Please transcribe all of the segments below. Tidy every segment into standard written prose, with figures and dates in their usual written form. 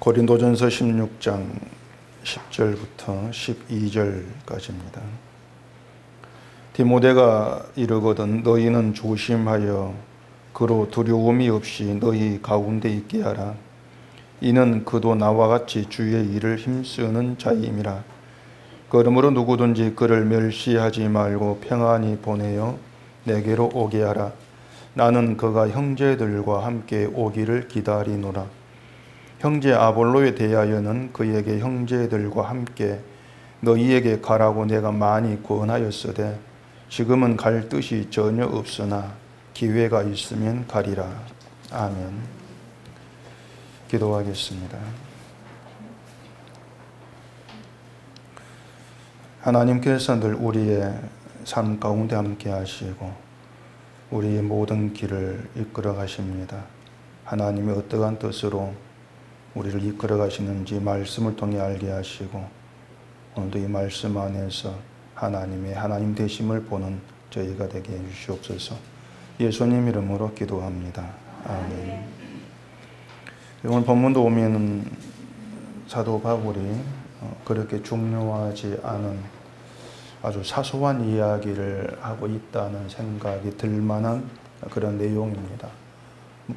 고린도전서 16장 10절부터 12절까지입니다. 디모데가 이르거든 너희는 조심하여 그로 두려움이 없이 너희 가운데 있게 하라. 이는 그도 나와 같이 주의 일을 힘쓰는 자임이라. 그러므로 누구든지 그를 멸시하지 말고 평안히 보내어 내게로 오게 하라. 나는 그가 형제들과 함께 오기를 기다리노라. 형제 아볼로에 대하여는 그에게 형제들과 함께 너희에게 가라고 내가 많이 권하였으되 지금은 갈 뜻이 전혀 없으나 기회가 있으면 가리라. 아멘. 기도하겠습니다. 하나님께서 늘 우리의 삶 가운데 함께 하시고 우리의 모든 길을 이끌어 가십니다. 하나님이 어떠한 뜻으로 우리를 이끌어 가시는지 말씀을 통해 알게 하시고 오늘도 이 말씀 안에서 하나님의 하나님 되심을 보는 저희가 되게 해주시옵소서. 예수님 이름으로 기도합니다. 아멘. 오늘 본문도 보면은 사도 바울이 그렇게 중요하지 않은 아주 사소한 이야기를 하고 있다는 생각이 들 만한 그런 내용입니다.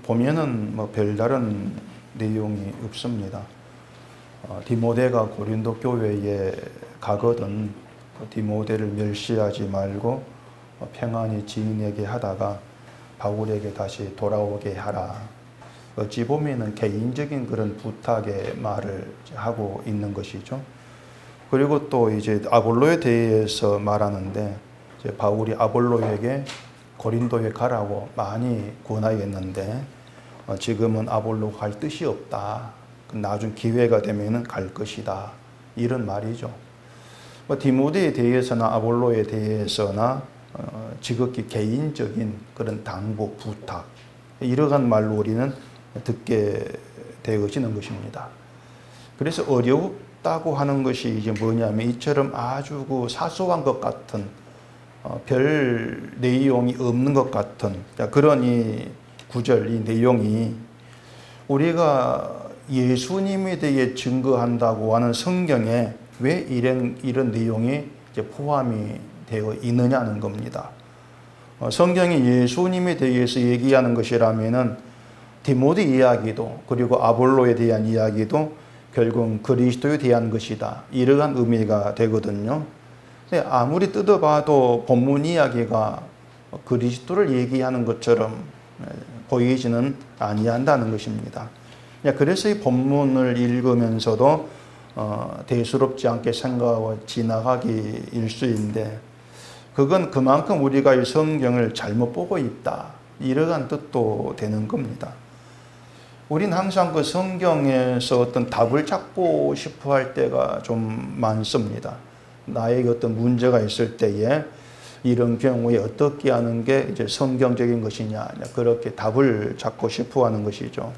보면은 별다른 내용이 없습니다. 디모데가 고린도 교회에 가거든 디모데를 멸시하지 말고 평안히 지인에게 하다가 바울에게 다시 돌아오게 하라. 어찌 보면은 개인적인 그런 부탁의 말을 하고 있는 것이죠. 그리고 또 이제 아볼로에 대해서 말하는데 이제 바울이 아볼로에게 고린도에 가라고 많이 권하였는데 지금은 아볼로 갈 뜻이 없다. 나중 기회가 되면은 갈 것이다. 이런 말이죠. 디모데에 대해서나 아볼로에 대해서나 지극히 개인적인 그런 당부, 부탁 이러한 말로 우리는 듣게 되어지는 것입니다. 그래서 어렵다고 하는 것이 이제 뭐냐면 이처럼 아주 사소한 것 같은 별 내용이 없는 것 같은 그런 이 구절, 이 내용이 우리가 예수님에 대해 증거한다고 하는 성경에 왜 이런 내용이 이제 포함이 되어 있느냐는 겁니다. 성경이 예수님에 대해서 얘기하는 것이라면은 디모데 이야기도 그리고 아볼로에 대한 이야기도 결국 그리스도에 대한 것이다. 이러한 의미가 되거든요. 근데 아무리 뜯어봐도 본문 이야기가 그리스도를 얘기하는 것처럼 보이지는 아니한다는 것입니다. 그래서 이 본문을 읽으면서도 대수롭지 않게 생각하고 지나가기 일수인데 그건 그만큼 우리가 이 성경을 잘못 보고 있다. 이러한 뜻도 되는 겁니다. 우린 항상 그 성경에서 어떤 답을 찾고 싶어 할 때가 좀 많습니다. 나에게 어떤 문제가 있을 때에 이런 경우에 어떻게 하는 게 이제 성경적인 것이냐, 그렇게 답을 찾고 싶어 하는 것이죠.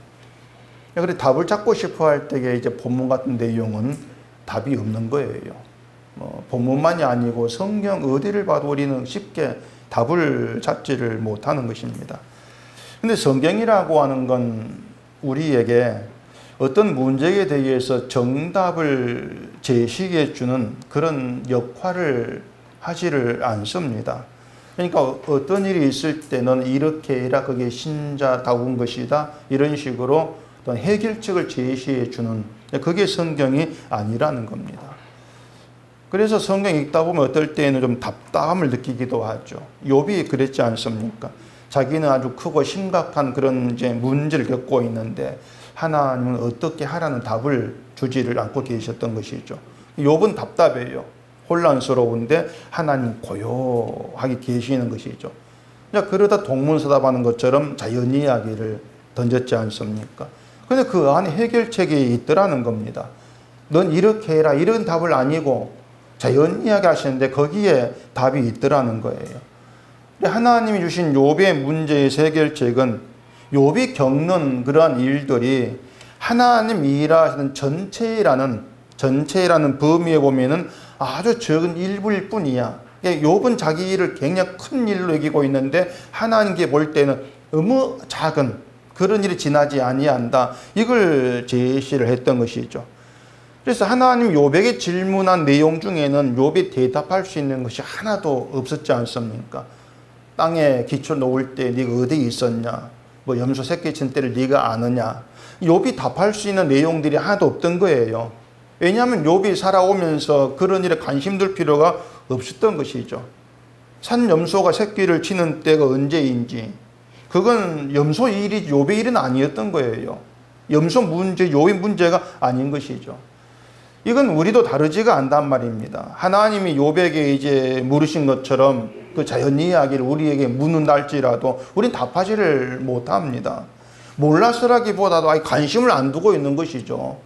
그래 답을 찾고 싶어 할 때에 이제 본문 같은 내용은 답이 없는 거예요. 본문만이 아니고 성경 어디를 봐도 우리는 쉽게 답을 찾지를 못하는 것입니다. 근데 성경이라고 하는 건 우리에게 어떤 문제에 대해서 정답을 제시해 주는 그런 역할을 하지를 않습니다. 그러니까 어떤 일이 있을 때는 이렇게 해라, 그게 신자다운 것이다, 이런 식으로 어떤 해결책을 제시해 주는 그게 성경이 아니라는 겁니다. 그래서 성경 읽다 보면 어떨 때는 좀 답답함을 느끼기도 하죠. 욥이 그랬지 않습니까? 자기는 아주 크고 심각한 그런 이제 문제를 겪고 있는데 하나님은 어떻게 하라는 답을 주지를 않고 계셨던 것이죠. 욥은 답답해요. 혼란스러운데 하나님 고요하게 계시는 것이죠. 그러다 동문서답하는 것처럼 자연 이야기를 던졌지 않습니까? 근데 그 안에 해결책이 있더라는 겁니다. 넌 이렇게 해라, 이런 답을 아니고 자연 이야기 하시는데 거기에 답이 있더라는 거예요. 하나님이 주신 욥의 문제의 해결책은 욥이 겪는 그러한 일들이 하나님 일하시는 전체라는 범위에 보면은 아주 적은 일부일 뿐이야. 욥은 자기 일을 굉장히 큰 일로 여기고 있는데 하나님께 볼 때는 너무 작은 그런 일이 지나지 아니한다. 이걸 제시를 했던 것이죠. 그래서 하나님 욥에게 질문한 내용 중에는 욥이 대답할 수 있는 것이 하나도 없었지 않습니까? 땅에 기초 놓을 때 네가 어디 있었냐? 뭐 염소 새끼 친 때를 네가 아느냐? 욥이 답할 수 있는 내용들이 하나도 없던 거예요. 왜냐하면 욥이 살아오면서 그런 일에 관심 둘 필요가 없었던 것이죠. 산 염소가 새끼를 치는 때가 언제인지 그건 염소 일이 욥의 일은 아니었던 거예요. 염소 문제, 욥의 문제가 아닌 것이죠. 이건 우리도 다르지가 않단 말입니다. 하나님이 욥에게 이제 물으신 것처럼 그 자연 이야기를 우리에게 묻는다 할지라도 우린 답하지를 못합니다. 몰라서라기보다도 아예 관심을 안 두고 있는 것이죠.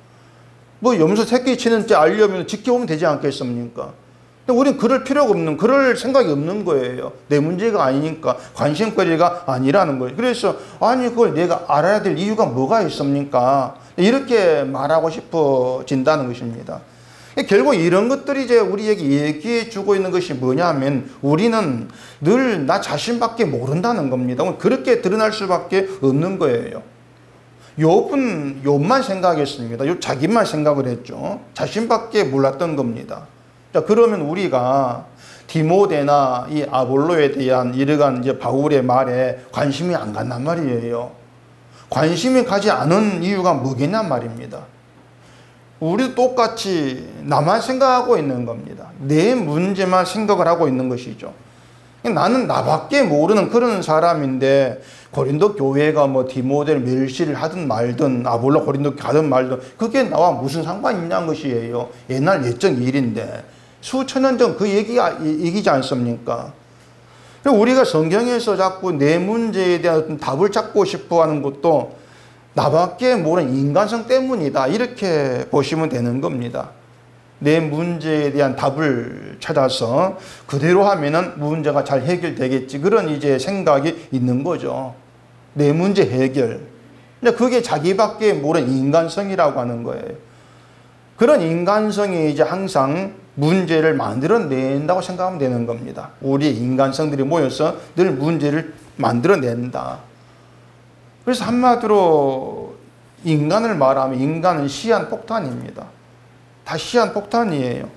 뭐 염소 새끼 치는 때 알려면 지켜보면 되지 않겠습니까? 근데 우린 그럴 필요가 없는, 그럴 생각이 없는 거예요. 내 문제가 아니니까, 관심거리가 아니라는 거예요. 그래서 아니 그걸 내가 알아야 될 이유가 뭐가 있습니까? 이렇게 말하고 싶어진다는 것입니다. 결국 이런 것들이 이제 우리에게 얘기해 주고 있는 것이 뭐냐 하면 우리는 늘 나 자신밖에 모른다는 겁니다. 그렇게 드러날 수밖에 없는 거예요. 욥만 생각했습니다. 욥 자기만 생각을 했죠. 자신밖에 몰랐던 겁니다. 자, 그러면 우리가 디모데나 이 아볼로에 대한 이러한 이제 바울의 말에 관심이 안 간단 말이에요. 관심이 가지 않은 이유가 뭐겠냔 말입니다. 우리도 똑같이 나만 생각하고 있는 겁니다. 내 문제만 생각을 하고 있는 것이죠. 나는 나밖에 모르는 그런 사람인데 고린도 교회가 뭐 디모데를 멸시를 하든 말든 아볼로 고린도 가든 말든 그게 나와 무슨 상관이 있냐는 것이에요. 옛날 예적 일인데 수천 년 전 그 얘기지 않습니까? 우리가 성경에서 자꾸 내 문제에 대한 답을 찾고 싶어 하는 것도 나밖에 모르는 인간성 때문이다. 이렇게 보시면 되는 겁니다. 내 문제에 대한 답을 찾아서 그대로 하면은 문제가 잘 해결되겠지. 그런 이제 생각이 있는 거죠. 내 문제 해결. 근데 그게 자기밖에 모르는 인간성이라고 하는 거예요. 그런 인간성이 이제 항상 문제를 만들어낸다고 생각하면 되는 겁니다. 우리 인간성들이 모여서 늘 문제를 만들어낸다. 그래서 한마디로 인간을 말하면 인간은 시한폭탄입니다. 다 시한폭탄이에요.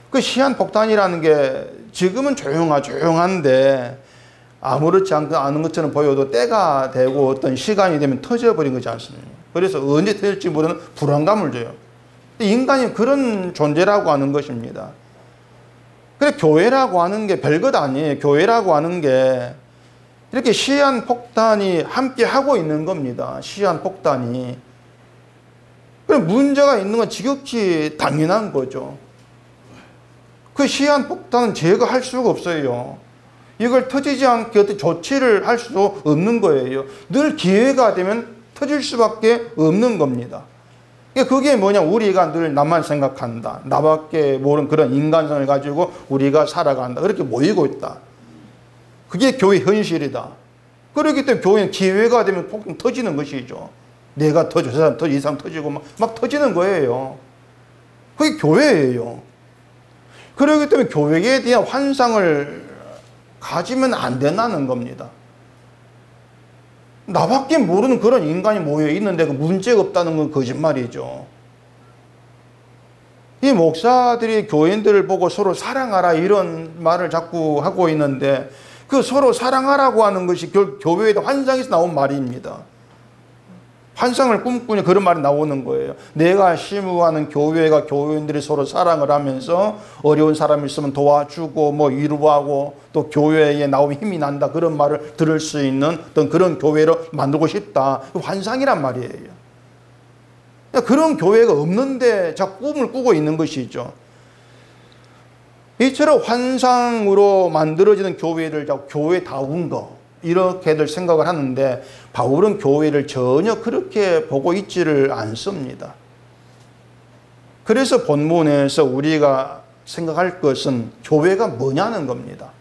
그 시한폭탄이라는 게 지금은 조용한데 아무렇지 않은 것처럼 보여도 때가 되고 어떤 시간이 되면 터져버린 거지 않습니까? 그래서 언제 터질지 모르는 불안감을 줘요. 인간이 그런 존재라고 하는 것입니다. 그래 교회라고 하는 게 별것 아니에요. 교회라고 하는 게 이렇게 시한폭탄이 함께 하고 있는 겁니다. 시한폭탄이. 그럼 문제가 있는 건 지극히 당연한 거죠. 그 시한폭탄은 제거할 수가 없어요. 이걸 터지지 않게 어떤 조치를 할 수도 없는 거예요. 늘 기회가 되면 터질 수밖에 없는 겁니다. 그게 뭐냐, 우리가 늘 나만 생각한다. 나밖에 모르는 그런 인간성을 가지고 우리가 살아간다. 그렇게 모이고 있다. 그게 교회 현실이다. 그렇기 때문에 교회는 기회가 되면 폭풍 터지는 것이죠. 내가 터져, 저 사람 터져, 이 사람 터지고 막 터지는 거예요. 그게 교회예요. 그렇기 때문에 교회에 대한 환상을 가지면 안 된다는 겁니다. 나밖에 모르는 그런 인간이 모여 있는데 그 문제가 없다는 건 거짓말이죠. 이 목사들이 교인들을 보고 서로 사랑하라 이런 말을 자꾸 하고 있는데 그 서로 사랑하라고 하는 것이 교회의 환상에서 나온 말입니다. 환상을 꿈꾸니 그런 말이 나오는 거예요. 내가 심우하는 교회가 교인들이 서로 사랑을 하면서 어려운 사람이 있으면 도와주고 뭐 위로하고 또 교회에 나오면 힘이 난다. 그런 말을 들을 수 있는 어떤 그런 교회로 만들고 싶다. 환상이란 말이에요. 그런 교회가 없는데 자꾸 꿈을 꾸고 있는 것이죠. 이처럼 환상으로 만들어지는 교회를 자꾸 교회다운 거 이렇게들 생각을 하는데 바울은 교회를 전혀 그렇게 보고 있지를 않습니다. 그래서 본문에서 우리가 생각할 것은 교회가 뭐냐는 겁니다.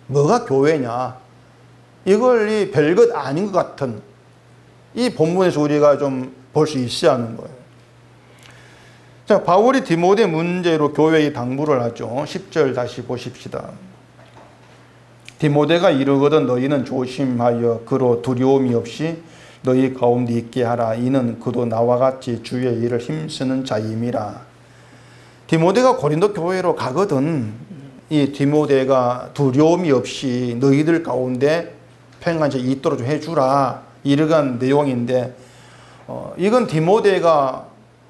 뭐가 교회냐? 이걸 이 별것 아닌 것 같은 이 본문에서 우리가 좀 볼 수 있어야 하는 거예요. 자, 바울이 디모데 문제로 교회에 당부를 하죠. 10절 다시 보십시다. 디모데가 이르거든 너희는 조심하여 그로 두려움이 없이 너희 가운데 있게 하라. 이는 그도 나와 같이 주의 일을 힘쓰는 자임이라. 디모데가 고린도 교회로 가거든 이 디모데가 두려움이 없이 너희들 가운데 평안히 있도록 좀 해주라. 이러한 내용인데 이건 디모데가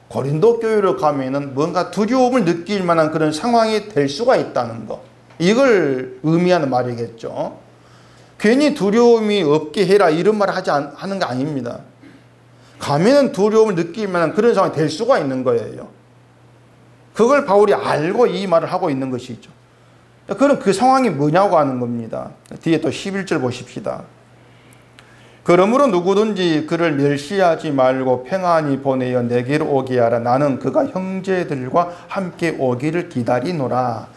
고린도 교회로 가면은 뭔가 두려움을 느낄 만한 그런 상황이 될 수가 있다는 거. 이걸 의미하는 말이겠죠. 괜히 두려움이 없게 해라 이런 말을 하는 거 아닙니다. 가면은 두려움을 느낄 만한 그런 상황이 될 수가 있는 거예요. 그걸 바울이 알고 이 말을 하고 있는 것이죠. 그럼 그 상황이 뭐냐고 하는 겁니다. 뒤에 또 11절 보십시다. 그러므로 누구든지 그를 멸시하지 말고 평안히 보내어 내게로 오게 하라. 나는 그가 형제들과 함께 오기를 기다리노라.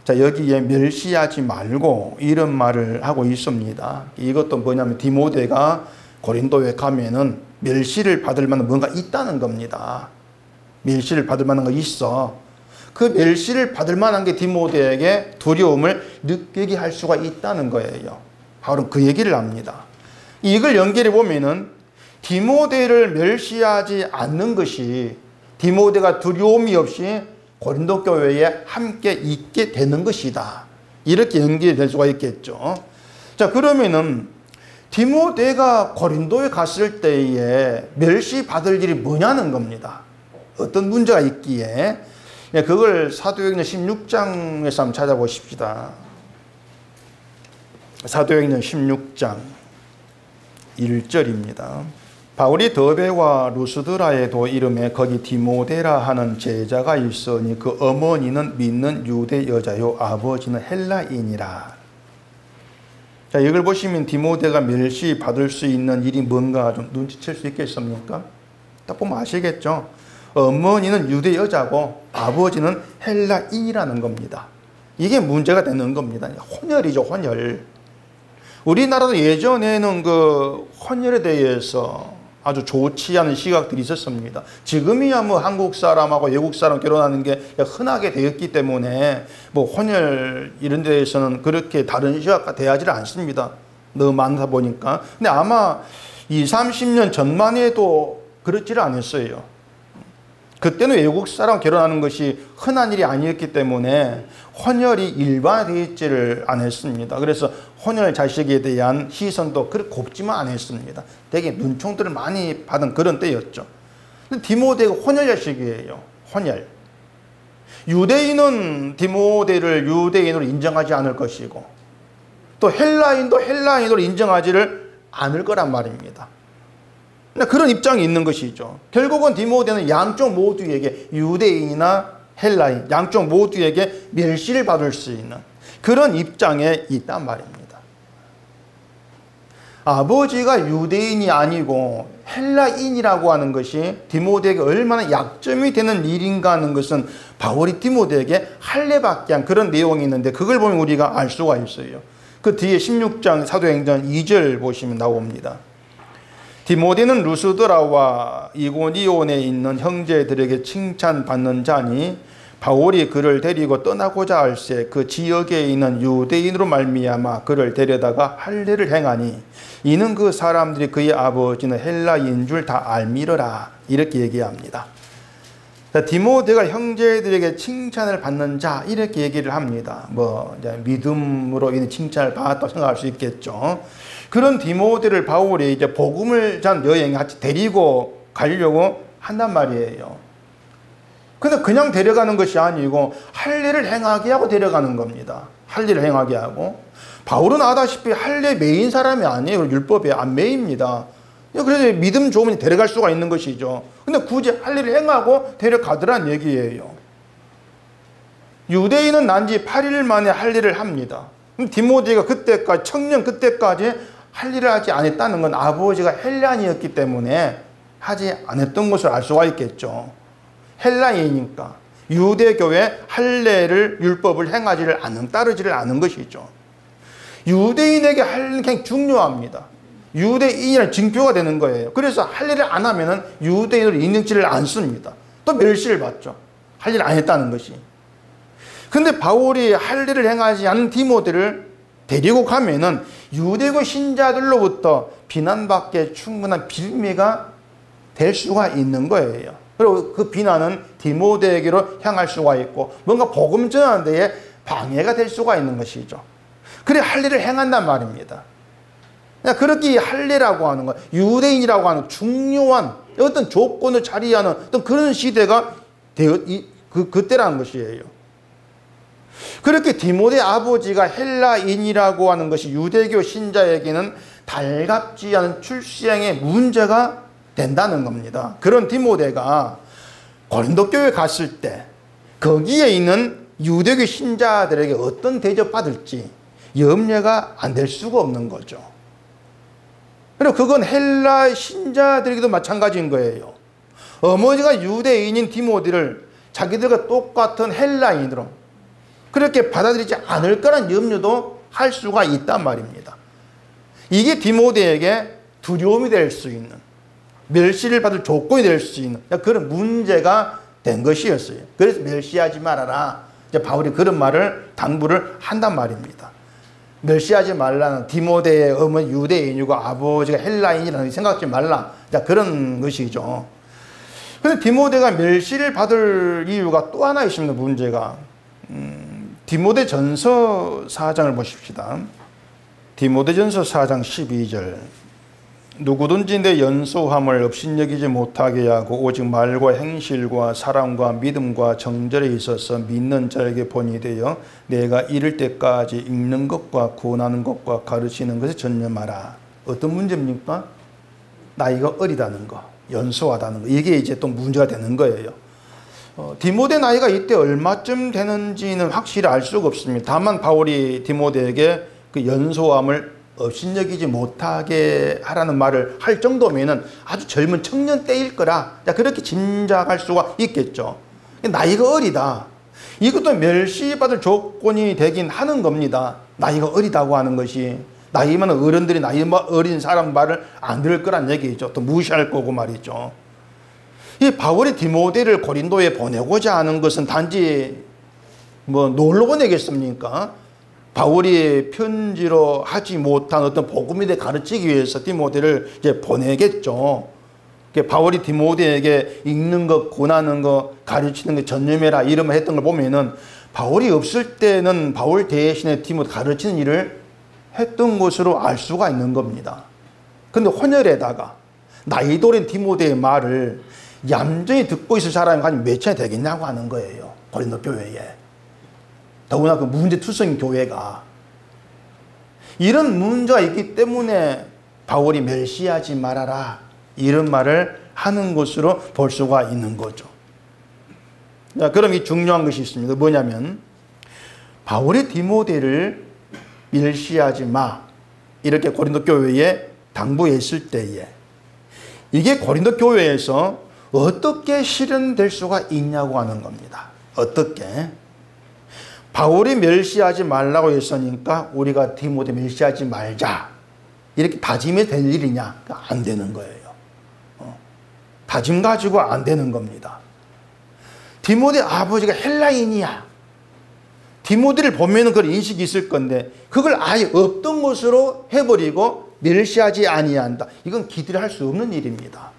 자, 여기에 멸시하지 말고 이런 말을 하고 있습니다. 이것도 뭐냐면 디모데가 고린도에 가면은 멸시를 받을 만한 뭔가 있다는 겁니다. 멸시를 받을 만한 거 있어. 그 멸시를 받을 만한 게 디모데에게 두려움을 느끼게 할 수가 있다는 거예요. 바로 그 얘기를 합니다. 이걸 연결해 보면은 디모데를 멸시하지 않는 것이 디모데가 두려움이 없이 고린도 교회에 함께 있게 되는 것이다. 이렇게 연결될 수가 있겠죠. 자, 그러면은 디모데가 고린도에 갔을 때에 멸시받을 일이 뭐냐는 겁니다. 어떤 문제가 있기에 그걸 사도행전 16장에서 한번 찾아보십시다. 사도행전 16장 1절입니다. 바울이 더베와 루스드라에도 이름에 거기 디모데라 하는 제자가 있으니 그 어머니는 믿는 유대 여자요 아버지는 헬라인이라. 자, 이걸 보시면 디모데가 멸시 받을 수 있는 일이 뭔가 좀 눈치챌 수 있겠습니까? 딱 보면 아시겠죠? 어머니는 유대 여자고 아버지는 헬라인이라는 겁니다. 이게 문제가 되는 겁니다. 혼혈이죠, 혼혈. 우리나라도 예전에는 그 혼혈에 대해서 아주 좋지 않은 시각들이 있었습니다. 지금이야 뭐 한국 사람하고 외국 사람 결혼하는 게 흔하게 되었기 때문에 뭐 혼혈 이런 데에서는 그렇게 다른 시각과 대하지를 않습니다. 너무 많다 보니까. 근데 아마 20, 30년 전만 해도 그렇지를 않았어요. 그때는 외국 사람 결혼하는 것이 흔한 일이 아니었기 때문에 혼혈이 일반화되지를 않았습니다. 그래서 혼혈 자식에 대한 시선도 그렇게 곱지만 않았습니다. 되게 눈총들을 많이 받은 그런 때였죠. 근데 디모데가 혼혈 자식이에요. 혼혈. 유대인은 디모데를 유대인으로 인정하지 않을 것이고 또 헬라인도 헬라인으로 인정하지를 않을 거란 말입니다. 그런 입장이 있는 것이죠. 결국은 디모데는 양쪽 모두에게 유대인이나 헬라인 양쪽 모두에게 멸시를 받을 수 있는 그런 입장에 있단 말입니다. 아버지가 유대인이 아니고 헬라인이라고 하는 것이 디모데에게 얼마나 약점이 되는 일인가 하는 것은 바울이 디모데에게 할례받게 한 그런 내용이 있는데 그걸 보면 우리가 알 수가 있어요. 그 뒤에 16장 사도행전 2절 보시면 나옵니다. 디모데는 루스드라와 이고니온에 있는 형제들에게 칭찬받는 자니 바울이 그를 데리고 떠나고자 할새 그 지역에 있는 유대인으로 말미암아 그를 데려다가 할례를 행하니 이는 그 사람들이 그의 아버지는 헬라인 줄 다 알미러라. 이렇게 얘기합니다. 디모데가 형제들에게 칭찬을 받는 자 이렇게 얘기를 합니다. 뭐 이제 믿음으로 인해 칭찬을 받았다고 생각할 수 있겠죠. 그런 디모데를 바울이 이제 복음을 전 여행에 같이 데리고 가려고 한단 말이에요. 근데 그냥 데려가는 것이 아니고 할례를 행하게 하고 데려가는 겁니다. 할례를 행하게 하고. 바울은 아다시피 할례 매인 사람이 아니에요. 율법에 안 매입니다. 그래서 믿음 좋으면 데려갈 수가 있는 것이죠. 근데 굳이 할례를 행하고 데려가더란 얘기예요. 유대인은 난지 8일 만에 할례를 합니다. 디모데가 그때까지 청년 그때까지 할례를 하지 않았다는 건 아버지가 헬라인이었기 때문에 하지 않았던 것을 알 수가 있겠죠. 헬라인이니까 유대교회 할례를 율법을 행하지를 않는 따르지를 않은 것이죠. 유대인에게 할례는 굉장히 중요합니다. 유대인이라는 징표가 되는 거예요. 그래서 할례를 안 하면은 유대인으로 인정지를 않습니다. 또 멸시를 받죠. 할례를 안 했다는 것이. 근데 바울이 할례를 행하지 않은 디모데를 데리고 가면은 유대교 신자들로부터 비난받기에 충분한 빌미가 될 수가 있는 거예요. 그리고 그 비난은 디모데에게로 향할 수가 있고 뭔가 복음 전하는 데에 방해가 될 수가 있는 것이죠. 그래 할 일을 행한단 말입니다. 그렇게 할 일이라고 하는 것, 유대인이라고 하는 중요한 어떤 조건을 자리하는 어떤 그런 시대가 그때라는 것이에요. 그렇게 디모데 아버지가 헬라인이라고 하는 것이 유대교 신자에게는 달갑지 않은 출생의 문제가 된다는 겁니다. 그런 디모데가 고린도 교회에 갔을 때 거기에 있는 유대교 신자들에게 어떤 대접받을지 염려가 안 될 수가 없는 거죠. 그리고 그건 헬라 신자들에게도 마찬가지인 거예요. 어머니가 유대인인 디모데를 자기들과 똑같은 헬라인으로 그렇게 받아들이지 않을 거란 염려도 할 수가 있단 말입니다. 이게 디모데에게 두려움이 될 수 있는, 멸시를 받을 조건이 될 수 있는 그런 문제가 된 것이었어요. 그래서 멸시하지 말아라. 이제 바울이 그런 말을 당부를 한단 말입니다. 멸시하지 말라는, 디모데의 어머니 유대인이고 아버지가 헬라인이라는 생각하지 말라. 그런 것이죠. 그런데 디모데가 멸시를 받을 이유가 또 하나 있습니다. 문제가. 디모데 전서 4장을 보십시다. 디모데 전서 4장 12절. 누구든지 내 연소함을 업신여기지 못하게 하고 오직 말과 행실과 사랑과 믿음과 정절에 있어서 믿는 자에게 본이 되어 내가 이를 때까지 읽는 것과 구원하는 것과 가르치는 것에 전념하라. 어떤 문제입니까? 나이가 어리다는 거, 연소하다는 거. 이게 이제 또 문제가 되는 거예요. 디모데 나이가 이때 얼마쯤 되는지는 확실히 알 수가 없습니다. 다만 바울이 디모데에게 그 연소함을 업신여기지 못하게 하라는 말을 할 정도면은 아주 젊은 청년 때일 거라 그렇게 짐작할 수가 있겠죠. 나이가 어리다. 이것도 멸시받을 조건이 되긴 하는 겁니다. 나이가 어리다고 하는 것이. 나이 많은 어른들이 나이 어린 사람 말을 안 들을 거란 얘기죠. 또 무시할 거고 말이죠. 이 바울이 디모데를 고린도에 보내고자 하는 것은 단지 뭐 놀러 보내겠습니까? 바울이 편지로 하지 못한 어떤 복음에 대해 가르치기 위해서 디모데를 이제 보내겠죠. 바울이 디모데에게 읽는 것, 권하는 것, 가르치는 것 전념해라 이런 말 했던 걸 보면은 바울이 없을 때는 바울 대신에 디모데 가르치는 일을 했던 것으로 알 수가 있는 겁니다. 그런데 혼혈에다가 나이도 어린 디모데의 말을 얌전히 듣고 있을 사람이 한 몇천이 되겠냐고 하는 거예요. 고린도 교회에. 더구나 그 문제투성인 교회가. 이런 문제가 있기 때문에 바울이 멸시하지 말아라 이런 말을 하는 것으로 볼 수가 있는 거죠. 자, 그럼 이 중요한 것이 있습니다. 뭐냐면 바울이 디모데를 멸시하지 마 이렇게 고린도 교회에 당부했을 때에 이게 고린도 교회에서 어떻게 실현될 수가 있냐고 하는 겁니다. 어떻게? 바울이 멸시하지 말라고 했으니까 우리가 디모데 멸시하지 말자 이렇게 다짐이 될 일이냐? 안 되는 거예요. 다짐 가지고 안 되는 겁니다. 디모데 아버지가 헬라인이야. 디모데를 보면 그런 인식이 있을 건데 그걸 아예 없던 것으로 해버리고 멸시하지 아니한다. 이건 기대를 할 수 없는 일입니다.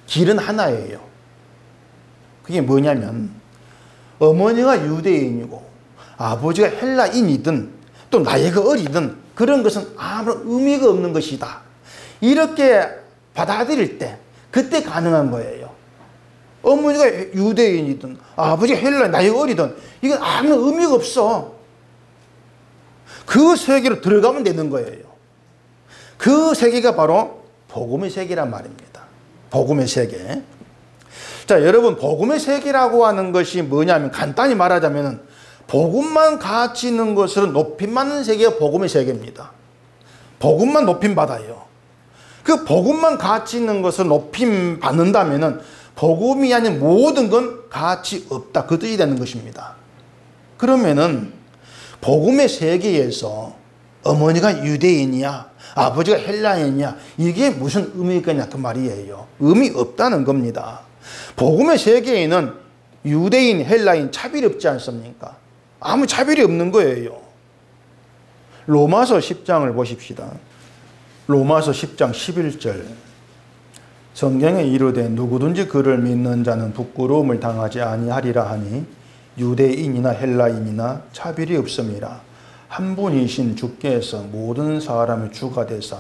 길은 하나예요. 그게 뭐냐면 어머니가 유대인이고 아버지가 헬라인이든 또 나이가 어리든 그런 것은 아무런 의미가 없는 것이다. 이렇게 받아들일 때 그때 가능한 거예요. 어머니가 유대인이든 아버지가 헬라인, 나이가 어리든 이건 아무런 의미가 없어. 그 세계로 들어가면 되는 거예요. 그 세계가 바로 복음의 세계란 말입니다. 복음의 세계. 자, 여러분, 복음의 세계라고 하는 것이 뭐냐면 간단히 말하자면 복음만 가치 있는 것으로 높임받는 세계가 복음의 세계입니다. 복음만 높임받아요. 그 복음만 가치 있는 것을 높임받는다면 복음이 아닌 모든 건 가치 없다. 그 뜻이 되는 것입니다. 그러면은 복음의 세계에서 어머니가 유대인이야, 아버지가 헬라인이야, 이게 무슨 의미가 있냐 그 말이에요. 의미 없다는 겁니다. 복음의 세계에는 유대인, 헬라인 차별이 없지 않습니까? 아무 차별이 없는 거예요. 로마서 10장을 보십시다. 로마서 10장 11절. 성경에 이르되 누구든지 그를 믿는 자는 부끄러움을 당하지 아니하리라 하니 유대인이나 헬라인이나 차별이 없음이라. 한 분이신 주께서 모든 사람의 주가 되사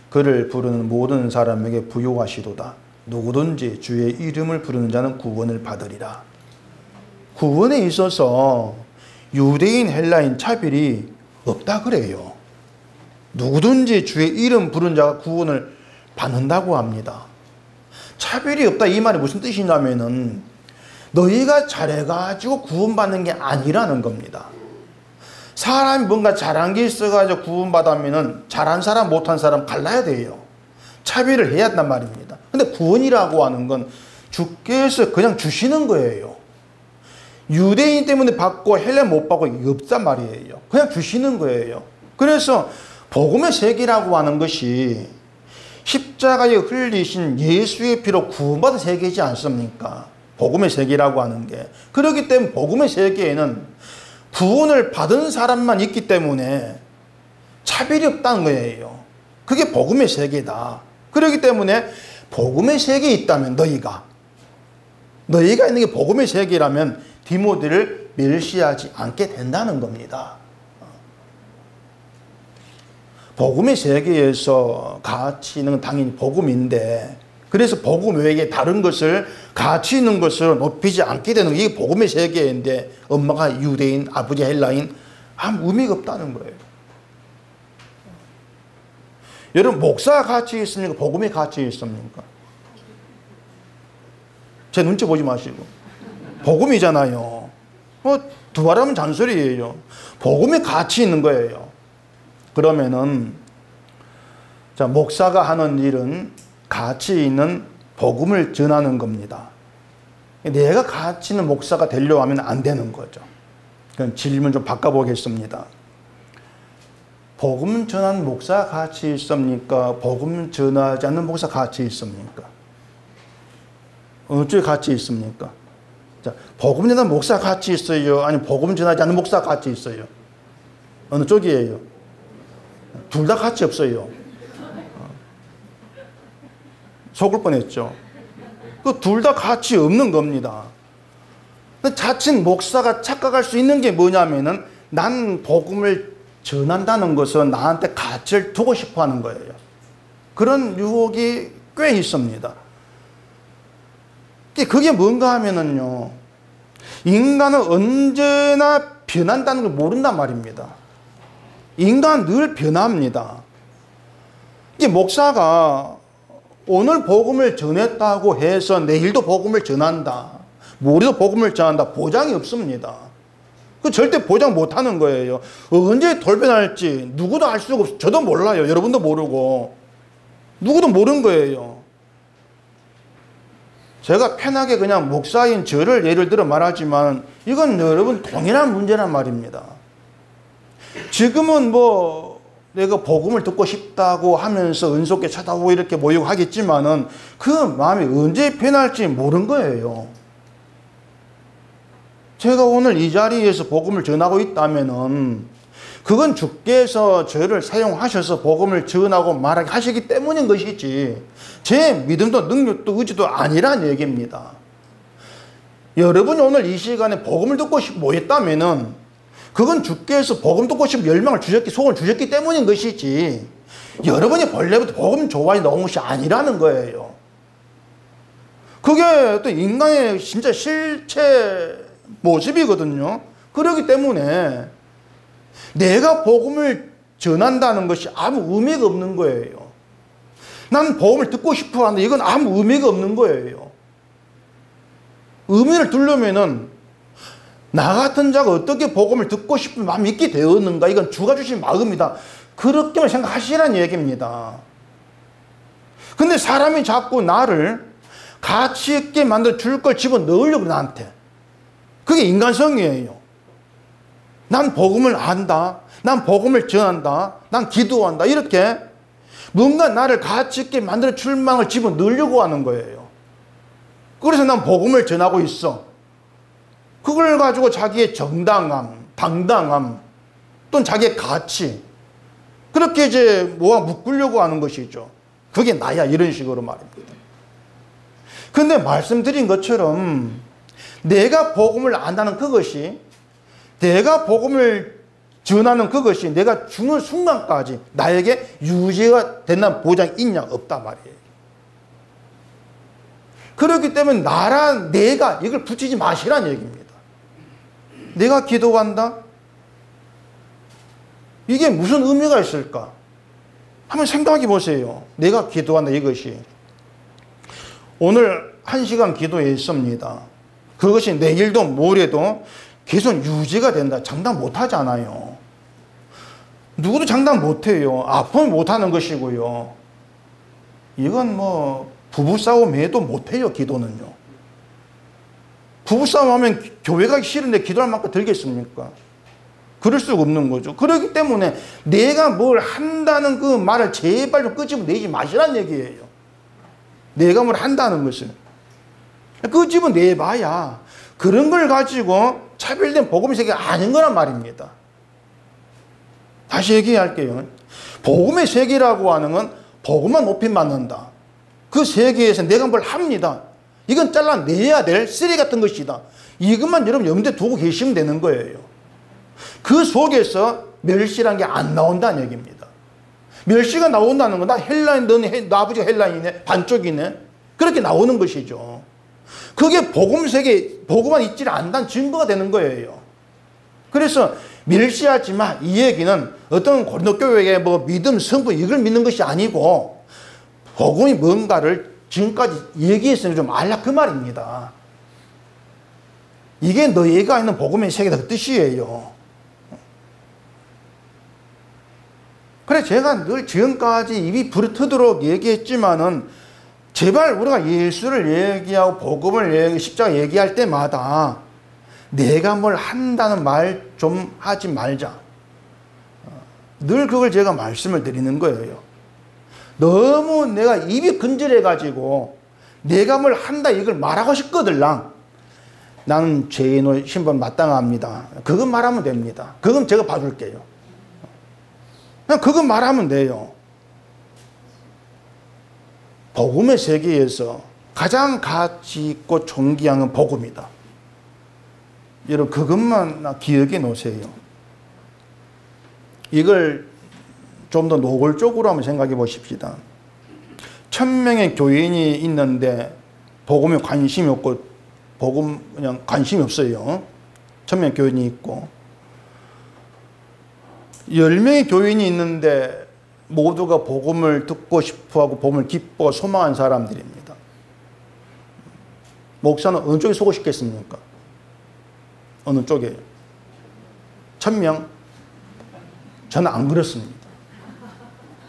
그를 부르는 모든 사람에게 부요하시도다. 누구든지 주의 이름을 부르는 자는 구원을 받으리라. 구원에 있어서 유대인, 헬라인 차별이 없다 그래요. 누구든지 주의 이름 부르는 자가 구원을 받는다고 합니다. 차별이 없다 이 말이 무슨 뜻이냐면은 너희가 잘해가지고 구원받는 게 아니라는 겁니다. 사람이 뭔가 잘한 게 있어가지고 구원받으면은 잘한 사람 못한 사람 갈라야 돼요. 차별을 해야 한단 말입니다. 근데 구원이라고 하는 건 주께서 그냥 주시는 거예요. 유대인 때문에 받고 헬라 못 받고 없단 말이에요. 그냥 주시는 거예요. 그래서 복음의 세계라고 하는 것이 십자가에 흘리신 예수의 피로 구원받은 세계이지 않습니까? 복음의 세계라고 하는 게. 그렇기 때문에 복음의 세계에는 구원을 받은 사람만 있기 때문에 차별이 없다는 거예요. 그게 복음의 세계다. 그렇기 때문에 복음의 세계에 있다면 너희가 있는 게 복음의 세계라면 디모데를 멸시하지 않게 된다는 겁니다. 복음의 세계에서 가치 있는 건 당연히 복음인데 그래서 복음 외에 다른 것을 가치 있는 것을 높이지 않게 되는 게 이게 복음의 세계인데 엄마가 유대인, 아버지 헬라인 아무 의미가 없다는 거예요. 여러분 목사가 가치 있습니까? 복음의 가치 있습니까? 제 눈치 보지 마시고 복음이잖아요. 두 말하면 잔소리예요. 복음의 가치 있는 거예요. 그러면은 자 목사가 하는 일은 가치 있는 복음을 전하는 겁니다. 내가 가치 있는 목사가 되려고 하면 안 되는 거죠. 그럼 질문 좀 바꿔보겠습니다. 복음 전하는 목사 가치 있습니까? 복음 전하지 않는 목사 가치 있습니까? 어느 쪽에 가치 있습니까? 자, 복음 전하는 목사 가치 있어요? 아니면 복음 전하지 않는 목사 가치 있어요? 어느 쪽이에요? 둘 다 가치 없어요. 속을 뻔했죠. 그 둘 다 가치 없는 겁니다. 자칫 목사가 착각할 수 있는 게 뭐냐면은 난 복음을 전한다는 것은 나한테 가치를 두고 싶어 하는 거예요. 그런 유혹이 꽤 있습니다. 그게 뭔가 하면은요, 인간은 언제나 변한다는 걸 모른단 말입니다. 인간은 늘 변합니다. 이게 목사가 오늘 복음을 전했다고 해서 내일도 복음을 전한다, 모레도 복음을 전한다, 보장이 없습니다. 그 절대 보장 못하는 거예요. 언제 돌변할지 누구도 알 수가 없어요. 저도 몰라요. 여러분도 모르고 누구도 모르는 거예요. 제가 편하게 그냥 목사인 저를 예를 들어 말하지만 이건 여러분 동일한 문제란 말입니다. 지금은 뭐 내가 복음을 듣고 싶다고 하면서 은속에 찾아오고 이렇게 모이고 하겠지만은 그 마음이 언제 변할지 모르는 거예요. 제가 오늘 이 자리에서 복음을 전하고 있다면은 그건 주께서 저를 사용하셔서 복음을 전하고 말하게 하시기 때문인 것이지 제 믿음도 능력도 의지도 아니란 얘기입니다. 여러분이 오늘 이 시간에 복음을 듣고 싶어 모였다면은 그건 주께서 복음 듣고 싶은 열망을 주셨기, 소원을 주셨기 때문인 것이지 여러분이 본래부터 복음 좋아해 나온 것이 아니라는 거예요. 그게 또 인간의 진짜 실체 모습이거든요. 그렇기 때문에 내가 복음을 전한다는 것이 아무 의미가 없는 거예요. 난 복음을 듣고 싶어 하는데 이건 아무 의미가 없는 거예요. 의미를 두려면은 나 같은 자가 어떻게 복음을 듣고 싶은 마음이 있게 되었는가, 이건 주가 주신 마음이다, 그렇게만 생각하시라는 얘기입니다. 근데 사람이 자꾸 나를 가치 있게 만들어 줄 걸 집어넣으려고 나한테. 그게 인간성이에요. 난 복음을 안다, 난 복음을 전한다, 난 기도한다, 이렇게 뭔가 나를 가치 있게 만들어 출망을 집어넣으려고 하는 거예요. 그래서 난 복음을 전하고 있어. 그걸 가지고 자기의 정당함, 당당함, 또는 자기의 가치, 그렇게 이제 뭐가 묶으려고 하는 것이죠. 그게 나야, 이런 식으로 말입니다. 근데 말씀드린 것처럼 내가 복음을 안다는 그것이, 내가 복음을 전하는 그것이 내가 죽는 순간까지 나에게 유지가 된다는 보장이 있냐, 없다 말이에요. 그렇기 때문에 내가 이걸 붙이지 마시라는 얘기입니다. 내가 기도한다? 이게 무슨 의미가 있을까? 한번 생각해 보세요. 내가 기도한다, 이것이. 오늘 1시간 기도했습니다. 그것이 내일도 모레도 계속 유지가 된다. 장담 못 하잖아요. 누구도 장담 못 해요. 아프면 못 하는 것이고요. 이건 뭐 부부싸움 해도 못 해요, 기도는요. 부부싸움 하면 교회 가기 싫은데 기도할 만큼 들겠습니까? 그럴 수가 없는 거죠. 그렇기 때문에 내가 뭘 한다는 그 말을 제발 좀 끄집어내지 마시라는 얘기예요. 내가 뭘 한다는 것을 끄집어내봐야 그런 걸 가지고 차별된 복음의 세계가 아닌 거란 말입니다. 다시 얘기할게요. 복음의 세계라고 하는 건 복음만 높임받는다. 그 세계에서 내가 뭘 합니다. 이건 잘라내야 될 쓰레기 같은 것이다. 이것만 여러분 염두에 두고 계시면 되는 거예요. 그 속에서 멸시라는 게 안 나온다는 얘기입니다. 멸시가 나온다는 건 나 헬라인, 너는 아버지가 헬라인이네, 반쪽이네, 그렇게 나오는 것이죠. 그게 복음 세계, 복음만 있지 않는다는 증거가 되는 거예요. 그래서 멸시하지 마, 이 얘기는 어떤 고린도 교회의 뭐 믿음, 성분 이걸 믿는 것이 아니고 복음이 뭔가를 지금까지 얘기했으니 좀 알라, 그 말입니다. 이게 너희가 있는 복음의 세계다, 그 뜻이에요. 그래, 제가 늘 지금까지 입이 부르트도록 얘기했지만은 제발 우리가 예수를 얘기하고 복음을 십자가 얘기할 때마다 내가 뭘 한다는 말 좀 하지 말자. 늘 그걸 제가 말씀을 드리는 거예요. 너무 내가 입이 근질해가지고 내가 뭘 한다 이걸 말하고 싶거들랑 나는 죄인의 신분 마땅합니다. 그건 말하면 됩니다. 그건 제가 봐줄게요. 그냥 그건 말하면 돼요. 복음의 세계에서 가장 가치 있고 존귀한 건 복음이다. 여러분 그것만 기억해 놓으세요. 이걸 좀 더 노골적으로 한번 생각해 보십시다. 1000명의 교인이 있는데 복음에 관심이 없고 복음 그냥 관심이 없어요. 1000명의 교인이 있고 10명의 교인이 있는데 모두가 복음을 듣고 싶어하고 복음을 기뻐 소망한 사람들입니다. 목사는 어느 쪽에 서고 싶겠습니까? 어느 쪽에? 1000명? 저는 안 그렇습니다.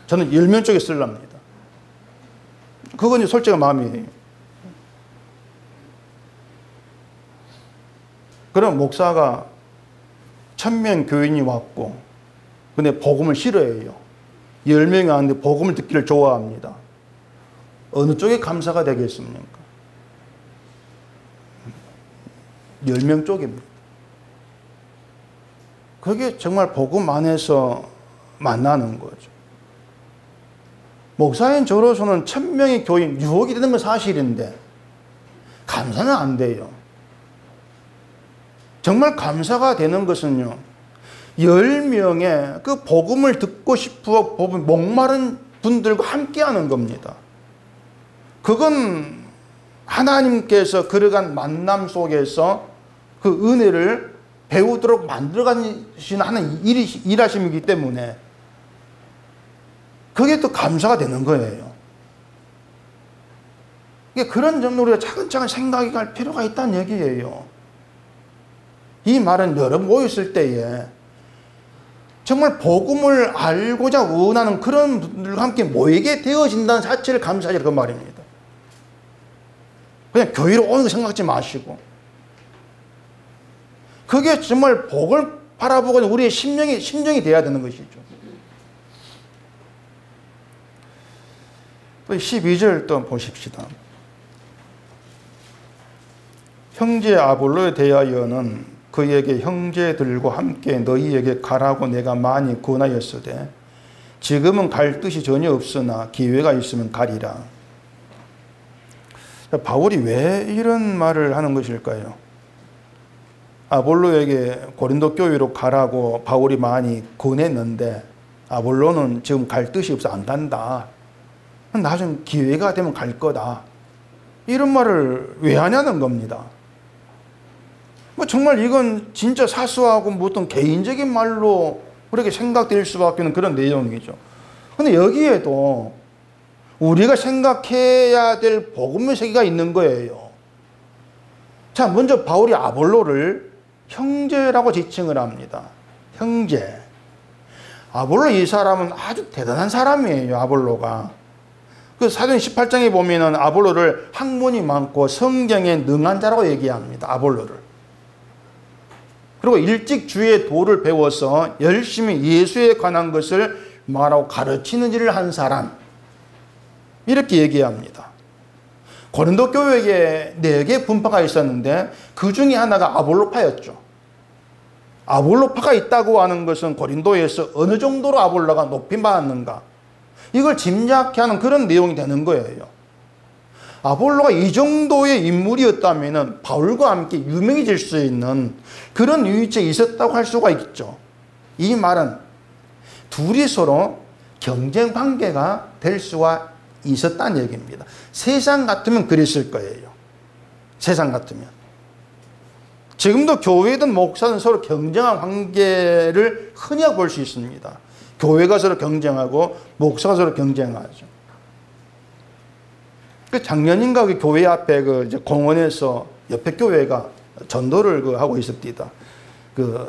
저는 10명 쪽에 쓰랍니다. 그건 이제 솔직한 마음이에요. 그럼 목사가 1000명 교인이 왔고 근데 복음을 싫어해요. 10명이 왔는데 복음을 듣기를 좋아합니다. 어느 쪽에 감사가 되겠습니까? 10명 쪽입니다. 그게 정말 복음 안에서 만나는 거죠. 목사인 저로서는 1000명의 교인 유혹이 되는 건 사실인데 감사는 안 돼요. 정말 감사가 되는 것은요, 10명의 그 복음을 듣고 싶어 목마른 분들과 함께 하는 겁니다. 그건 하나님께서 그러한 만남 속에서 그 은혜를 배우도록 만들어가시는 하는 일하심이기 때문에 그게 또 감사가 되는 거예요. 그런 점으로 우리가 차근차근 생각해 갈 필요가 있다는 얘기예요. 이 말은 여러 모였을 때에 정말 복음을 알고자 원하는 그런 분들과 함께 모이게 되어진다는 자체를 감사하시라, 그 말입니다. 그냥 교회로 오는 거 생각하지 마시고 그게 정말 복을 바라보고 우리의 심정이 되어야 되는 것이죠. 12절 또 보십시다. 형제 아볼로에 대하여는 그에게 형제들과 함께 너희에게 가라고 내가 많이 권하였으되 지금은 갈 뜻이 전혀 없으나 기회가 있으면 가리라. 바울이 왜 이런 말을 하는 것일까요? 아볼로에게 고린도 교회로 가라고 바울이 많이 권했는데 아볼로는 지금 갈 뜻이 없어 안 간다. 나중에 기회가 되면 갈 거다. 이런 말을 왜 하냐는 겁니다. 뭐 정말 이건 진짜 사소하고 뭐 어떤 개인적인 말로 그렇게 생각될 수밖에 없는 그런 내용이죠. 근데 여기에도 우리가 생각해야 될 복음의 세계가 있는 거예요. 자, 먼저 바울이 아볼로를 형제라고 지칭을 합니다. 형제. 아볼로 이 사람은 아주 대단한 사람이에요. 아볼로가. 그 사도행 18장에 보면은 아볼로를 학문이 많고 성경에 능한 자라고 얘기합니다. 아볼로를. 그리고 일찍 주의 도를 배워서 열심히 예수에 관한 것을 말하고 가르치는 일을 한 사람. 이렇게 얘기합니다. 고린도 교회에 4개 분파가 있었는데 그 중에 하나가 아볼로파였죠. 아볼로파가 있다고 하는 것은 고린도에서 어느 정도로 아볼로가 높임받았는가, 이걸 짐작케 하는 그런 내용이 되는 거예요. 아볼로가 이 정도의 인물이었다면 바울과 함께 유명해질 수 있는 그런 위치에 있었다고 할 수가 있죠. 이 말은 둘이 서로 경쟁 관계가 될 수가 있었다는 얘기입니다. 세상 같으면 그랬을 거예요. 세상 같으면. 지금도 교회든 목사든 서로 경쟁한 관계를 흔히 볼 수 있습니다. 교회가 서로 경쟁하고 목사가 서로 경쟁하죠. 작년인가 그 교회 앞에 이제 공원에서 옆에 교회가 전도를 하고 있었습니다.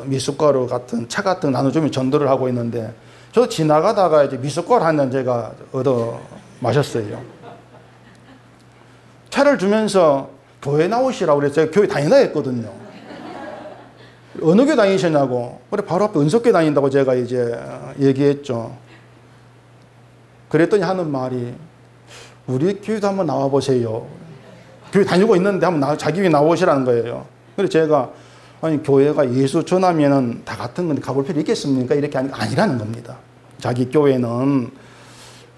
미숫가루 같은 차 같은 거 나눠주면 전도를 하고 있는데 저도 지나가다가 이제 미숫가루 한 잔 제가 얻어 마셨어요. 차를 주면서 교회 나오시라고 그래서 제가 교회 다닌다 했거든요. 어느 교회 다니시냐고. 그래 바로 앞에 은석교회 다닌다고 제가 이제 얘기했죠. 그랬더니 하는 말이 우리 교회도 한번 나와보세요. 교회 다니고 있는데 한번 자기 교회 나오시라는 거예요. 그래서 제가 아니 교회가 예수 전하면은 다 같은 건데 가볼 필요 있겠습니까? 이렇게 아니라는 겁니다. 자기 교회는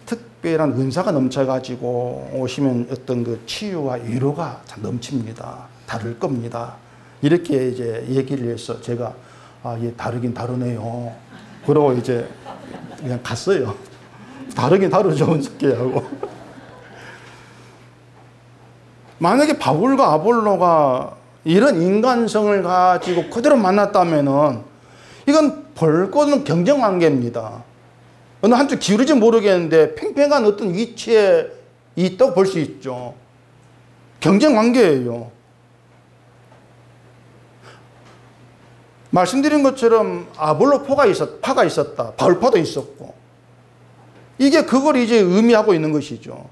특별한 은사가 넘쳐가지고 오시면 어떤 그 치유와 위로가 참 넘칩니다. 다를 겁니다. 이렇게 이제 얘기를 해서 제가 예, 다르긴 다르네요. 그러고 이제 그냥 갔어요. 다르긴 다르죠, 은석교회하고. 만약에 바울과 아볼로가 이런 인간성을 가지고 그대로 만났다면은 이건 볼 것은 경쟁 관계입니다. 어느 한쪽 기울이지 모르겠는데 팽팽한 어떤 위치에 있다고 볼 수 있죠. 경쟁 관계예요. 말씀드린 것처럼 아볼로 파가 있었다. 바울파도 있었고. 이게 그걸 이제 의미하고 있는 것이죠.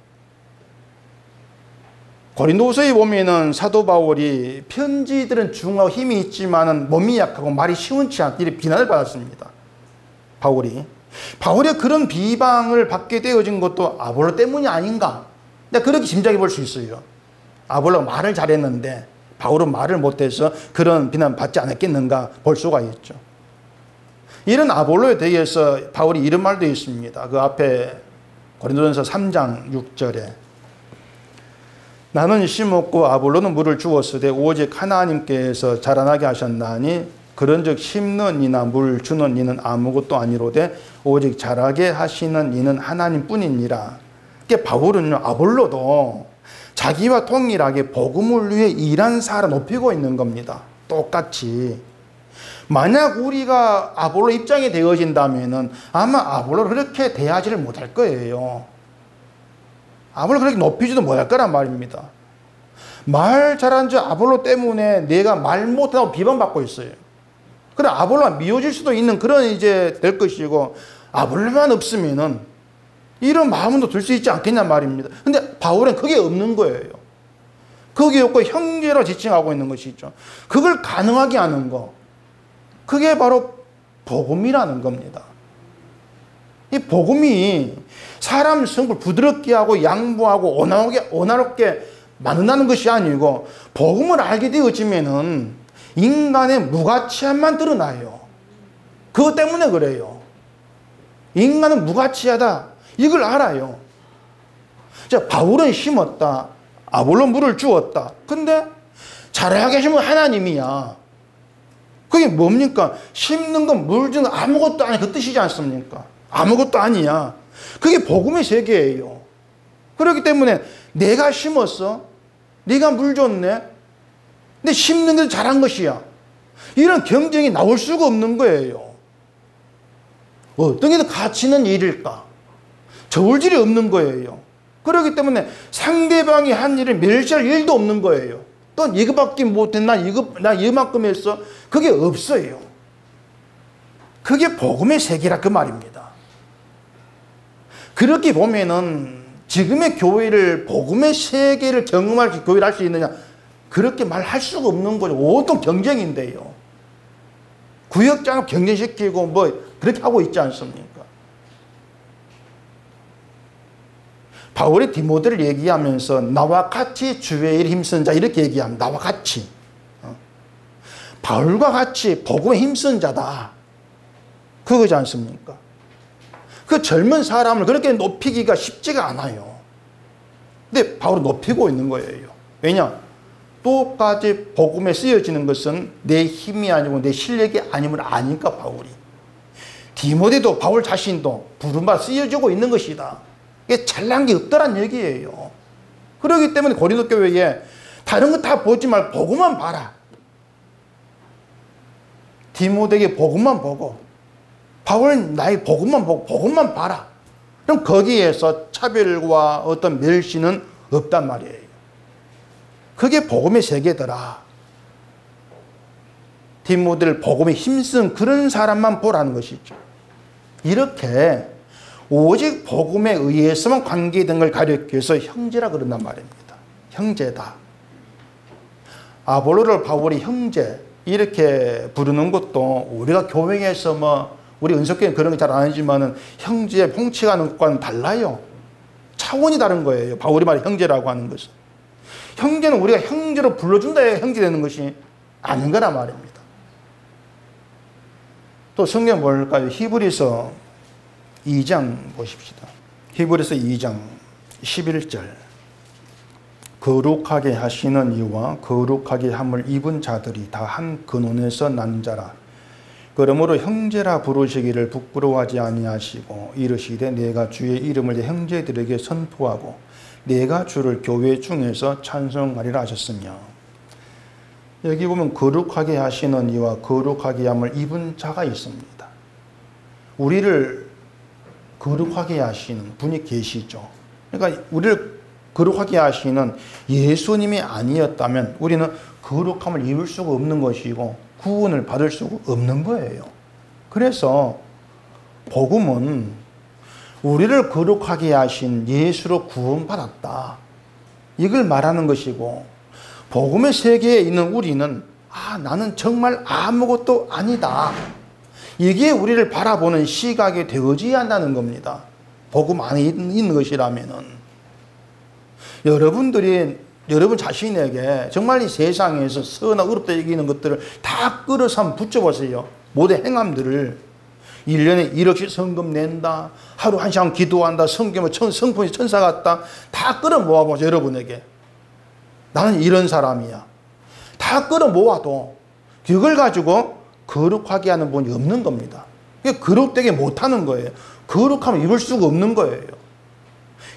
고린도후서에 보면은 사도 바울이 편지들은 중하고 힘이 있지만은 몸이 약하고 말이 시원치 않다 이렇게 비난을 받았습니다. 바울의 그런 비방을 받게 되어진 것도 아볼로 때문이 아닌가? 그렇게 짐작해 볼 수 있어요. 아볼로가 말을 잘했는데 바울은 말을 못해서 그런 비난 받지 않았겠는가 볼 수가 있죠. 이런 아볼로에 대해서 바울이 이런 말도 있습니다. 그 앞에 고린도전서 3장 6절에 나는 심었고 아볼로는 물을 주었으되 오직 하나님께서 자라나게 하셨나니 그런즉 심는 이나 물 주는 이는 아무것도 아니로되 오직 자라게 하시는 이는 하나님뿐이니라. 그러니까 바울은요, 아볼로도 자기와 동일하게 복음을 위해 일한 사람 높이고 있는 겁니다. 똑같이. 만약 우리가 아볼로 입장에 되어진다면은 아마 아볼로를 그렇게 대하지를 못할 거예요. 아볼로 그렇게 높이지도 못할 거란 말입니다. 말 잘한 저 아볼로 때문에 내가 말 못하고 비방받고 있어요. 그래 아볼로가 미워질 수도 있는 그런 이제 될 것이고 아볼로만 없으면은 이런 마음도 들 수 있지 않겠냐 말입니다. 근데 바울은 그게 없는 거예요. 그게 없고 형제로 지칭하고 있는 것이죠. 그걸 가능하게 하는 거. 그게 바로 복음이라는 겁니다. 이 복음이 사람 성품을 부드럽게 하고 양보하고 온화롭게 만든다는 것이 아니고 복음을 알게 되어지면은 인간의 무가치함만 드러나요. 그것 때문에 그래요. 인간은 무가치하다. 이걸 알아요. 자, 바울은 심었다. 아볼로 물을 주었다. 근데 자라게 하시면 하나님이야. 그게 뭡니까? 심는 건 물 주는 건 아무것도 아니 그 뜻이지 않습니까? 아무것도 아니야. 그게 복음의 세계예요. 그렇기 때문에 내가 심었어. 네가 물 줬네. 근데 심는 게 잘한 것이야. 이런 경쟁이 나올 수가 없는 거예요. 어떤 게 더 가치 있는 일일까? 저울질이 없는 거예요. 그렇기 때문에 상대방이 한 일을 멸시할 일도 없는 거예요. 또 이거밖에 못해. 나 이만큼 했어. 그게 없어요. 그게 복음의 세계라 그 말입니다. 그렇게 보면은 지금의 교회를 복음의 세계를 경험할 수 교회를 할 수 있느냐? 그렇게 말할 수가 없는 거죠. 온통 경쟁인데요. 구역장을 경쟁시키고 뭐 그렇게 하고 있지 않습니까? 바울이 디모데를 얘기하면서 나와 같이 주의 일에 힘쓴 자 이렇게 얘기합니다. 나와 같이. 바울과 같이 복음에 힘쓴 자다. 그거지 않습니까? 그 젊은 사람을 그렇게 높이기가 쉽지가 않아요. 근데 바울은 높이고 있는 거예요. 왜냐? 똑같이 복음에 쓰여지는 것은 내 힘이 아니고 내 실력이 아님을 아니까 바울이. 디모데도 바울 자신도 부름받아 쓰여지고 있는 것이다. 이게 잘난 게 없다란 얘기예요. 그렇기 때문에 고린도 교회에 다른 거 다 보지 말고 복음만 봐라. 디모데에게 복음만 보고 바울은 나의 복음만 보고 복음만 봐라. 그럼 거기에서 차별과 어떤 멸시는 없단 말이에요. 그게 복음의 세계더라. 디모데를 복음에 힘쓴 그런 사람만 보라는 것이죠. 이렇게 오직 복음에 의해서만 관계된 걸 가리키기 위해서 형제라 그런단 말입니다. 형제다. 아볼로를 바울이 형제 이렇게 부르는 것도 우리가 교회에서 뭐 우리 은석교회는 그런 거 잘 안 하지만은 형제 봉치하는 것과는 달라요. 차원이 다른 거예요. 바울이 말해 형제라고 하는 것은. 형제는 우리가 형제로 불러준다 해야 형제 되는 것이 아닌 거란 말입니다. 또 성경 뭘까요? 히브리서 2장 보십시다. 히브리서 2장 11절. 거룩하게 하시는 이와 거룩하게 함을 입은 자들이 다 한 근원에서 난 자라. 그러므로 형제라 부르시기를 부끄러워하지 아니하시고 이르시되 내가 주의 이름을 내 형제들에게 선포하고 내가 주를 교회 중에서 찬송하리라 하셨으며. 여기 보면 거룩하게 하시는 이와 거룩하게 함을 입은 자가 있습니다. 우리를 거룩하게 하시는 분이 계시죠. 그러니까 우리를 거룩하게 하시는 예수님이 아니었다면 우리는 거룩함을 입을 수가 없는 것이고 구원을 받을 수가 없는 거예요. 그래서 복음은 우리를 거룩하게 하신 예수로 구원받았다. 이걸 말하는 것이고 복음의 세계에 있는 우리는 나는 정말 아무것도 아니다. 이게 우리를 바라보는 시각이 되어져야 한다는 겁니다. 복음 안에 있는 것이라면은. 여러분 자신에게 정말 이 세상에서 선하고 어렵다 여기는 것들을 다 끌어서 한번 붙여보세요. 모든 행함들을. 1년에 1억씩 성금 낸다. 하루 1시간 기도한다. 성경을 성품이 천사 같다. 다 끌어 모아보세요. 여러분에게. 나는 이런 사람이야. 다 끌어 모아도 그걸 가지고 거룩하게 하는 분이 없는 겁니다. 거룩되게 못하는 거예요. 거룩함을 입을 수가 없는 거예요.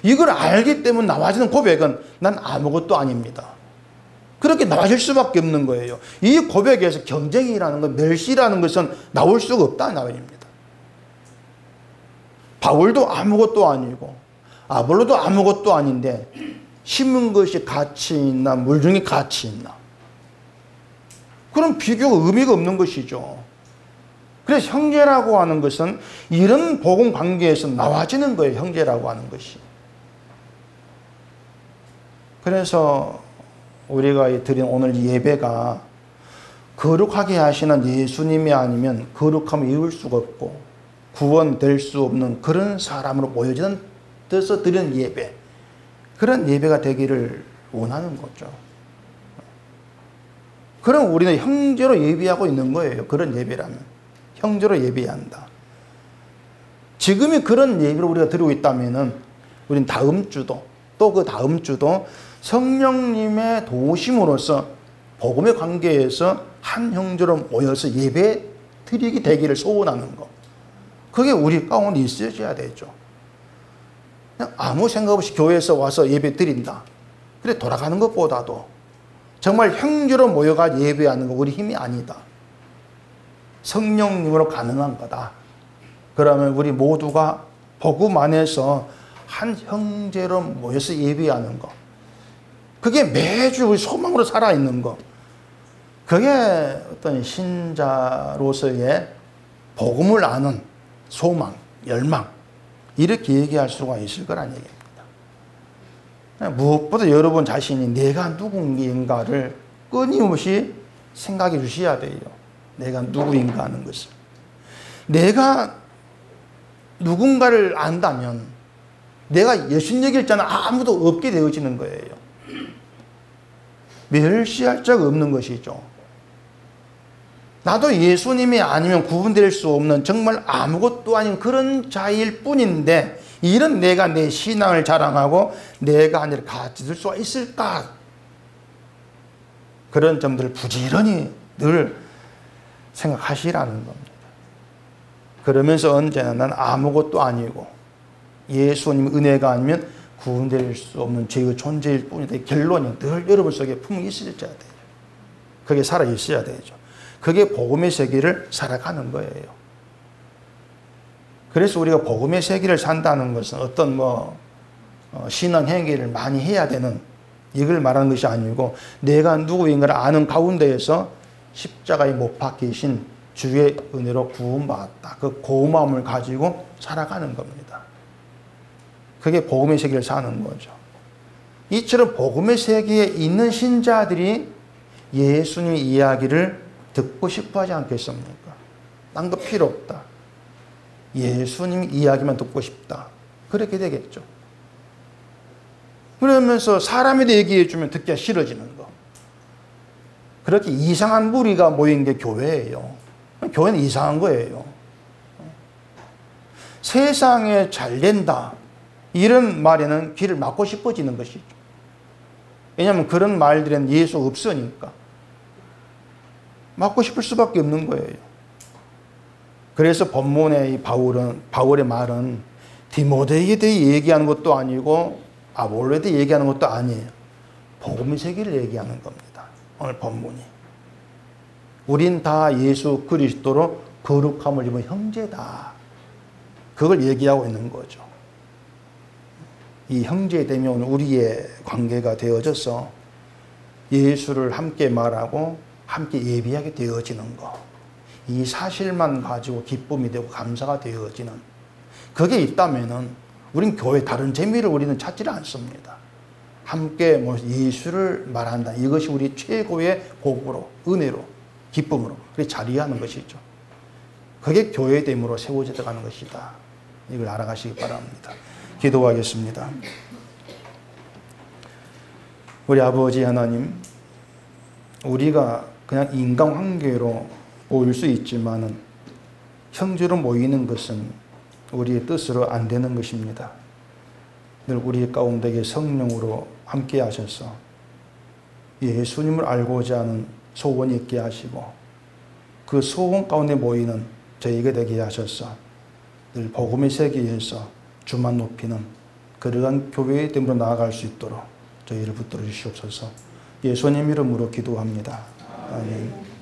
이걸 알기 때문에 나와지는 고백은 난 아무것도 아닙니다. 그렇게 나와질 수밖에 없는 거예요. 이 고백에서 경쟁이라는 것, 멸시라는 것은 나올 수가 없다는 말입니다. 바울도 아무것도 아니고 아볼로도 아무것도 아닌데 심은 것이 가치 있나 물중에 가치 있나. 그런 비교가 의미가 없는 것이죠. 그래서 형제라고 하는 것은 이런 복음 관계에서 나와지는 거예요. 형제라고 하는 것이. 그래서 우리가 드린 오늘 예배가 거룩하게 하시는 예수님이 아니면 거룩함을 이룰 수가 없고 구원될 수 없는 그런 사람으로 모여지는 뜻에서 드리는 예배, 그런 예배가 되기를 원하는 거죠. 그럼 우리는 형제로 예배하고 있는 거예요. 그런 예배라면 형제로 예배해야 한다. 지금이 그런 예배를 우리가 드리고 있다면은 우리는 다음 주도 또 그 다음 주도 성령님의 도우심으로써 복음의 관계에서 한 형제로 모여서 예배 드리게 되기를 소원하는 것. 그게 우리 가운데 있어야 되죠. 그냥 아무 생각 없이 교회에서 와서 예배 드린다. 그래 돌아가는 것보다도 정말 형제로 모여가 예배하는 거 우리 힘이 아니다. 성령님으로 가능한 거다. 그러면 우리 모두가 복음 안에서 한 형제로 모여서 예배하는 거. 그게 매주 우리 소망으로 살아있는 거. 그게 어떤 신자로서의 복음을 아는 소망, 열망. 이렇게 얘기할 수가 있을 거란 얘기입니다. 무엇보다 여러분 자신이 내가 누구인가를 끊임없이 생각해 주셔야 돼요. 내가 누구인가 하는 것을. 내가 누군가를 안다면 내가 예수님에게 있잖아 아무도 없게 되어지는 거예요. 멸시할 자가 없는 것이죠. 나도 예수님이 아니면 구분될 수 없는 정말 아무것도 아닌 그런 자일 뿐인데 이런 내가 내 신앙을 자랑하고 내가 하늘을 가질 수가 있을까? 그런 점들을 부지런히 늘 생각하시라는 겁니다. 그러면서 언제나 난 아무것도 아니고 예수님 은혜가 아니면 구원될 수 없는 죄의 존재일 뿐이다. 결론이 늘 여러분 속에 품이 있어야 돼요. 그게 살아있어야 되죠. 그게 복음의 세계를 살아가는 거예요. 그래서 우리가 복음의 세계를 산다는 것은 어떤 신앙 행위를 많이 해야 되는 이걸 말하는 것이 아니고 내가 누구인가를 아는 가운데에서 십자가에 못 박히신 주의 은혜로 구원받았다. 그 고마움을 가지고 살아가는 겁니다. 그게 복음의 세계를 사는 거죠. 이처럼 복음의 세계에 있는 신자들이 예수님의 이야기를 듣고 싶어 하지 않겠습니까? 딴 거 필요 없다. 예수님 이야기만 듣고 싶다. 그렇게 되겠죠. 그러면서 사람이 얘기해 주면 듣기가 싫어지는 거. 그렇게 이상한 무리가 모인 게 교회예요. 교회는 이상한 거예요. 세상에 잘 된다. 이런 말에는 귀를 막고 싶어지는 것이죠. 왜냐하면 그런 말들은 예수 없으니까. 막고 싶을 수밖에 없는 거예요. 그래서 본문의 바울의 말은 디모데에게 대해 얘기하는 것도 아니고 아볼로에 대해 얘기하는 것도 아니에요. 복음의 세계를 얘기하는 겁니다. 오늘 본문이. 우린 다 예수 그리스도로 거룩함을 입은 형제다. 그걸 얘기하고 있는 거죠. 이 형제 되면 우리의 관계가 되어져서 예수를 함께 말하고 함께 예비하게 되어지는 것. 이 사실만 가지고 기쁨이 되고 감사가 되어지는 그게 있다면은 우린 교회 다른 재미를 우리는 찾지 않습니다. 함께 예수를 말한다. 이것이 우리 최고의 복으로, 은혜로, 기쁨으로 자리하는 것이죠. 그게 교회됨으로 세워져 가는 것이다. 이걸 알아가시기 바랍니다. 기도하겠습니다. 우리 아버지 하나님, 우리가 그냥 인간관계로 모일 수 있지만은 형제로 모이는 것은 우리의 뜻으로 안 되는 것입니다. 늘 우리 가운데 성령으로 함께 하셔서 예수님을 알고자 하는 소원이 있게 하시고 그 소원 가운데 모이는 저희에게 되게 하셔서 늘 복음의 세계에서 주만 높이는 그러한 교회의 됨으로 나아갈 수 있도록 저희를 붙들어 주시옵소서. 예수님 이름으로 기도합니다. 아멘.